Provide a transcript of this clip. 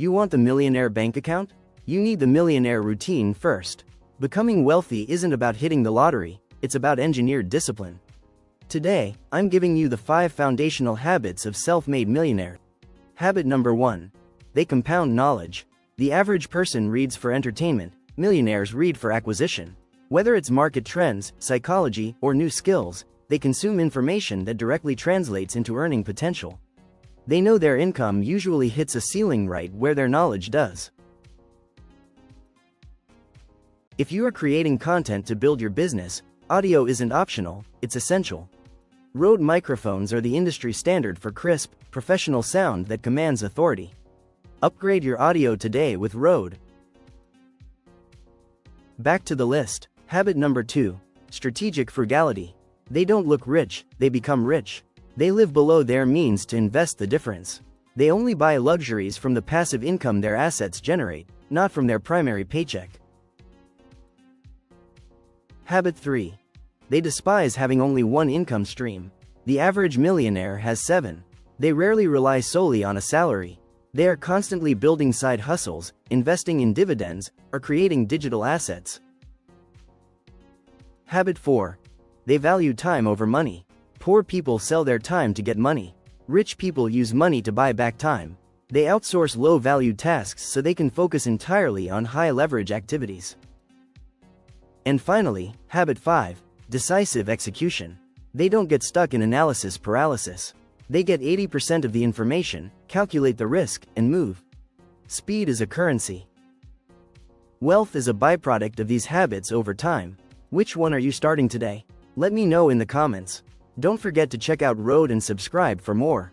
You want the millionaire bank account? You need the millionaire routine first. Becoming wealthy isn't about hitting the lottery, it's about engineered discipline. Today, I'm giving you the 5 foundational habits of self-made millionaires. Habit number 1. They compound knowledge. The average person reads for entertainment, millionaires read for acquisition. Whether it's market trends, psychology, or new skills, they consume information that directly translates into earning potential. They know their income usually hits a ceiling right where their knowledge does. If you are creating content to build your business, audio isn't optional, it's essential. Rode microphones are the industry standard for crisp, professional sound that commands authority. Upgrade your audio today with Rode. Back to the list. Habit number 2. Strategic frugality. They don't look rich, they become rich. They live below their means to invest the difference. They only buy luxuries from the passive income their assets generate, not from their primary paycheck. Habit 3. They despise having only one income stream. The average millionaire has 7. They rarely rely solely on a salary. They are constantly building side hustles, investing in dividends, or creating digital assets. Habit 4. They value time over money. Poor people sell their time to get money. Rich people use money to buy back time. They outsource low-value tasks so they can focus entirely on high-leverage activities. And finally, habit 5. Decisive execution. They don't get stuck in analysis paralysis. They get 80% of the information, calculate the risk, and move. Speed is a currency. Wealth is a byproduct of these habits over time. Which one are you starting today? Let me know in the comments. Don't forget to check out Rode and subscribe for more.